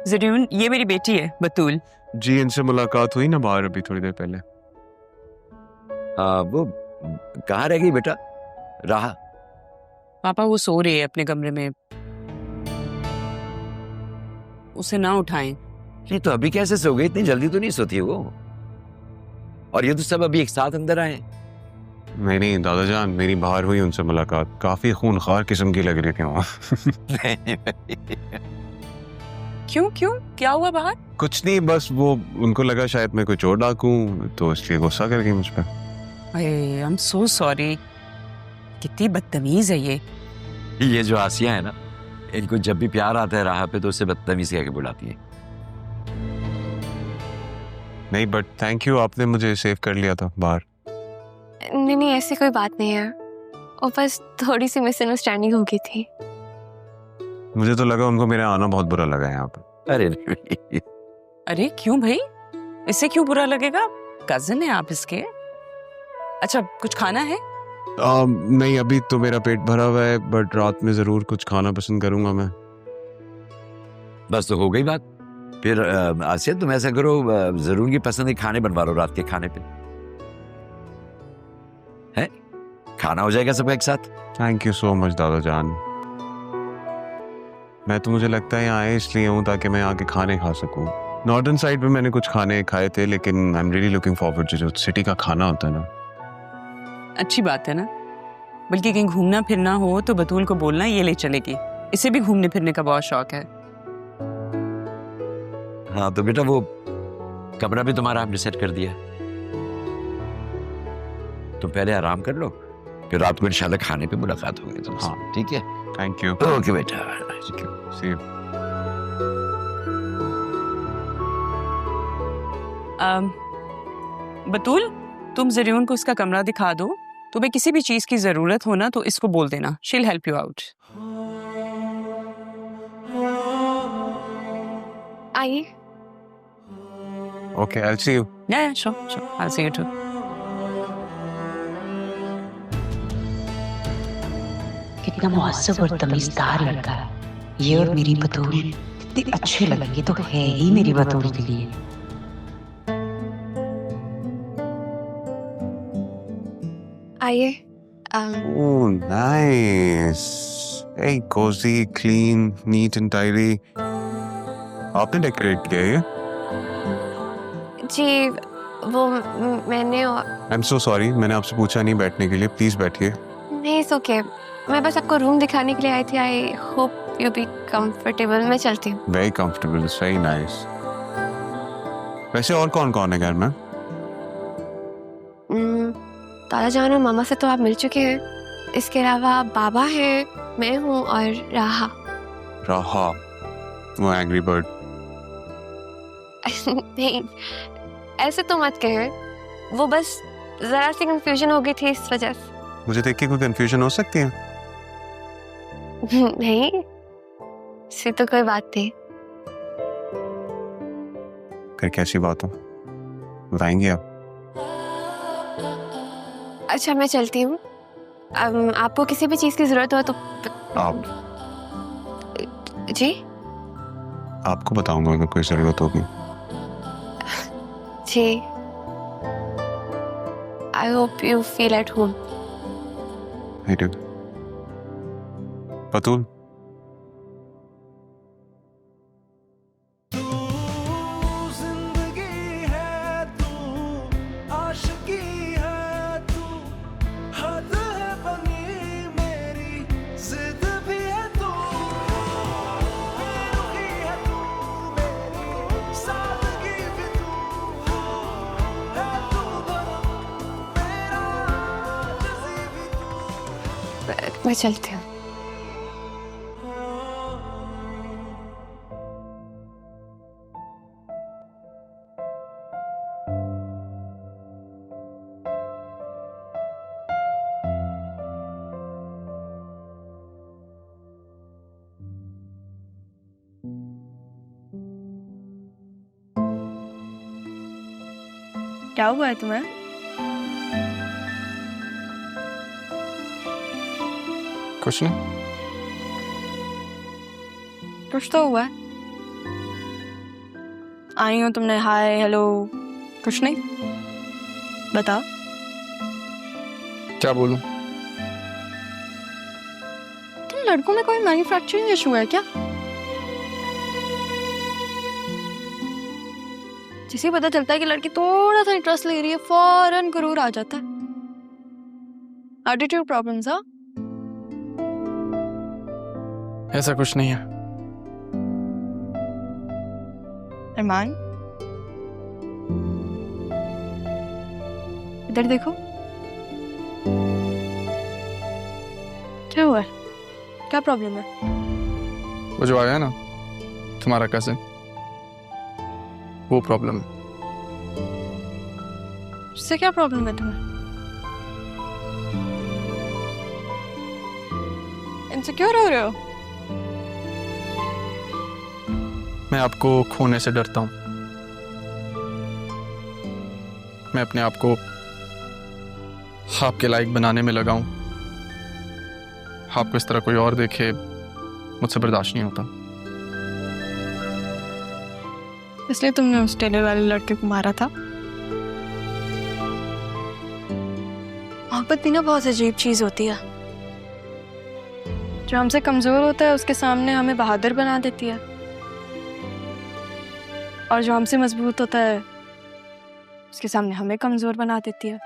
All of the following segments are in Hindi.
जरीन, ये मेरी बेटी है बतूल। जी, इनसे मुलाकात हुई ना बाहर अभी थोड़ी देर पहले। हाँ, वो कहाँ रह गई बेटा? राहा? पापा वो सो रही है अपने कमरे में, उसे ना उठाएं। नहीं तो अभी कैसे सो गई? इतनी जल्दी तो नहीं सोती है वो। और ये तो सब अभी एक साथ अंदर आए। नहीं दादाजान, मेरी बाहर हुई उनसे मुलाकात, काफी खूनखार किस्म की लग रही थी वो। क्यों क्यों, क्या हुआ बाहर? कुछ नहीं, बस वो उनको लगा शायद मैं कोई चोर डाकू, तो इसलिए गुस्सा कर गई मुझ पर। I am so sorry. कितनी बदतमीज है ये जो आसिया है ना, इनको जब भी प्यार आता है राह पे तो उसे बदतमीज कह के बुलाती है। नहीं बट थैंक यू, आपने मुझे सेव कर लिया था बाहर। नहीं, ऐसी कोई बात नहीं है, और बस थोड़ी सी मिसअंडरस्टैंडिंग हो गई थी। मुझे तो लगा उनको मेरा आना बहुत बुरा लगा यहाँ पर। अरे क्यों भाई, इससे क्यों बुरा लगेगा? कजिन है आप इसके। अच्छा, कुछ खाना है? नहीं, अभी तो मेरा पेट भरा हुआ है, बट रात में जरूर कुछ खाना पसंद करूंगा मैं। बस तो हो गई बात। फिर आसिया तुम ऐसा करो, जरूर की पसंद के खाने बनवा लो रात के खाने पे। है, खाना हो जाएगा सबका एक साथ। थैंक यू सो मच दादाजान। मैं तो मुझे लगता है यहाँ आए इसलिए हूँ ताकि मैं आके खाने खा सकूँ। नॉर्दर्न साइड पे मैंने कुछ खाने खाए थे, लेकिन I am really looking forward जो सिटी का खाना होता है ना। अच्छी बात है ना, बल्कि कहीं घूमना फिरना हो तो बतूल को बोलना ये ले चलेगी, इसे भी घूमने फिरने का बहुत शौक है। हाँ तो बेटा वो कमरा भी तुम्हारा हमने सेट कर दिया। तुम पहले आराम कर लो, फिर रात को इंशाल्लाह खाने पे मुलाकात होगी तुमसे। हाँ ठीक है, थैंक यू। ओके बेटा, सी यू। बतूल, तुम जरीन को उसका कमरा दिखा दो। तुम्हें किसी भी चीज की जरूरत हो ना तो इसको बोल देना, she will help you out. आइए। Okay, I will see you. Yeah sure, I will see you too. कितना मुहस्सब और तमीज़दार लड़का है ये, और मेरी बतूल कितनी अच्छे लगेंगे तो है ही मेरी बतूल के लिए। आइए। Oh, nice. Hey, cozy, clean, neat and tidy. आपने डेकोरेट किया है ये? जी, वो मैंने I'm so sorry, मैंने आपसे पूछा नहीं बैठने के लिए, प्लीज बैठिए। नहीं, इट्स ओके। मैं बस आपको रूम दिखाने के लिए आई थी। आई होप यू बी कंफर्टेबल। मैं चलती हूँ। Very comfortable, it's very nice. वैसे और कौन कौन है घर में? दादा जान और मामा से तो आप मिल चुके हैं, इसके अलावा बाबा हैं, मैं हूँ और राहा। राहा, वो एंग्री बर्ड। नहीं, ऐसे तो मत कहे, वो बस जरा सी कंफ्यूजन हो गई थी इस वजह से। मुझे देख के कोई कंफ्यूजन हो सकती है? नहीं, इससे तो कोई बात नहीं। फिर कैसी बात हो, बताएंगे आप? अच्छा, मैं चलती हूँ। आपको किसी भी चीज की जरूरत हो तो आप? जी आपको बताऊंगा अगर कोई जरूरत होगी। जी। I hope you feel at home. I do. Batool, मैं चलती हूँ। क्या हुआ है तुम्हें? कुछ नहीं। कुछ तो हुआ है। आई हो तुमने, हाय हेलो कुछ नहीं? बताओ। क्या बोलूं? तुम लड़कों में कोई मैन्युफैक्चरिंग इशू है क्या? जिसे पता चलता है कि लड़की थोड़ा सा इंटरेस्ट ले रही है, फौरन गुरूर आ जाता है। Attitude problems? हाँ, ऐसा कुछ नहीं है। अरमान, इधर देखो। क्या हुआ है? क्या प्रॉब्लम है? वो जो आया है ना, तुम्हारा कजिन, वो प्रॉब्लम है। उससे क्या प्रॉब्लम है तुम्हें? इनसिक्योर हो रहे हो? मैं आपको खोने से डरता हूं। मैं अपने आप को आपके लायक बनाने में लगा हूं। आपको इस तरह कोई और देखे, मुझसे बर्दाश्त नहीं होता। इसलिए तुमने उस टेलर वाले लड़के को मारा था? मोहब्बत भी ना बहुत अजीब चीज होती है। जो हमसे कमजोर होता है उसके सामने हमें बहादुर बना देती है, और जो हमसे मजबूत होता है उसके सामने हमें कमजोर बना देती है।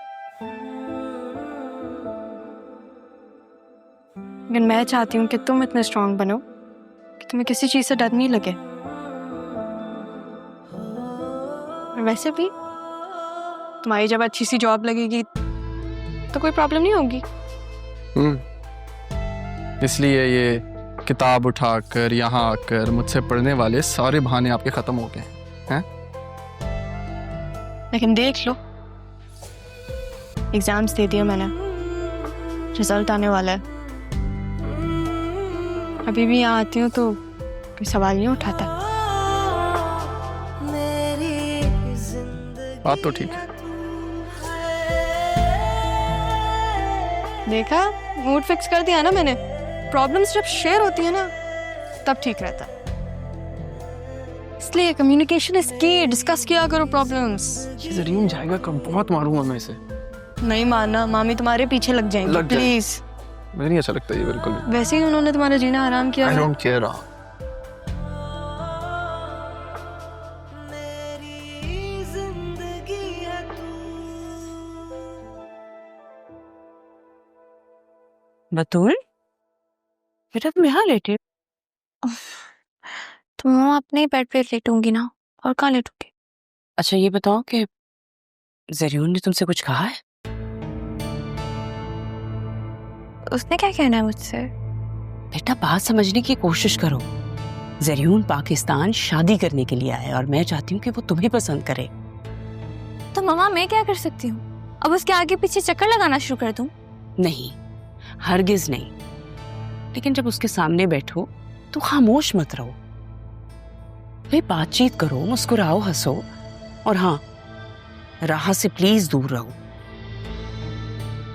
लेकिन मैं चाहती हूँ कि तुम इतने स्ट्रांग बनो कि तुम्हें किसी चीज से डर नहीं लगे। और वैसे भी तुम्हारी जब अच्छी सी जॉब लगेगी तो कोई प्रॉब्लम नहीं होगी। इसलिए ये किताब उठाकर यहाँ आकर मुझसे पढ़ने वाले सारे बहाने आपके खत्म हो गए हैं। लेकिन देख लो, एग्जाम्स दे दिए मैंने, रिजल्ट आने वाला है। अभी भी यहाँ आती हूँ तो कोई सवाल नहीं उठाता। बात तो ठीक है। देखा, मूड फिक्स कर दिया ना मैंने। प्रॉब्लम्स जब शेयर होती है ना तब ठीक रहता है। इसलिए कम्युनिकेशन इज की। डिस्कस किया करो प्रॉब्लम्स। जरीन जाएगा कब? बहुत मारूंगा मैं इसे। नहीं मानना, मामी तुम्हारे पीछे लग जाएंगी। लग जाए। प्लीज। मुझे नहीं अच्छा लगता ये बिल्कुल भी। वैसे ही उन्होंने तुम्हारा जीना हराम किया। I don't care। बतूल, बेटा तुम यहाँ लेटे? तो मम्मा अपने बेड पे लेटूंगी ना, और कहाँ लेटूंगी? अच्छा ये बताओ कि जरीन ने तुमसे कुछ कहा है? उसने क्या कहना है मुझसे? बेटा बात समझने की कोशिश करो। जरीन पाकिस्तान शादी करने के लिए आया है और मैं चाहती हूँ कि वो तुम्हें पसंद करे। तो मम्मा मैं क्या कर सकती हूँ? अब उसके आगे पीछे चक्कर लगाना शुरू कर दूँ? नहीं, हरगिज नहीं। लेकिन जब उसके सामने बैठो तो खामोश मत रहो। भाई बातचीत करो, मुस्कुराओ, हंसो, और हाँ, राह से प्लीज दूर रहो,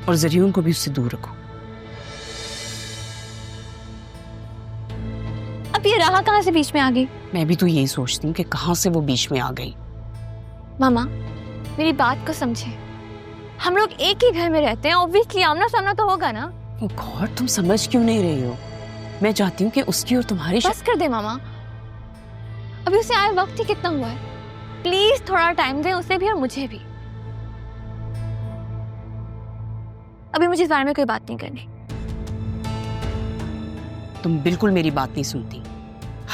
और जरीन को भी उससे दूर रखो। अब ये राह कहाँ से बीच में आ गई? मैं भी तो यही सोचती हूँ कि कहाँ से वो बीच में आ गई। मामा मेरी बात को समझे। हम लोग एक ही घर में रहते हैं, ऑब्वियसली आमना सामना तो होगा ना। ओ गॉड, तुम समझ क्यों नहीं रही हो? मैं चाहती हूँ कि उसकी और तुम्हारी बस कर दे मामा, अभी उसे आए वक्त ही कितना हुआ है। प्लीज थोड़ा टाइम दे उसे भी और मुझे भी। अभी मुझे इस बारे में कोई बात नहीं करनी। तुम बिल्कुल मेरी बात नहीं सुनती।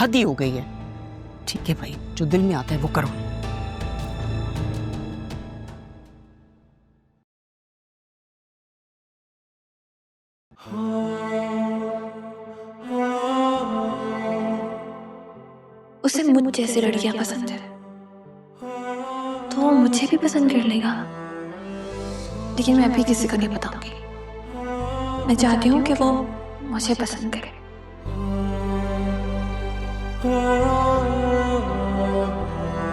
हद ही हो गई है। ठीक है भाई, जो दिल में आता है वो करो। उसे मुझ जैसी लड़कियां पसंद है तो वो मुझे भी पसंद कर लेगा, लेकिन मैं अभी किसी को नहीं बताऊंगी। मैं चाहती हूँ कि वो मुझे पसंद करे।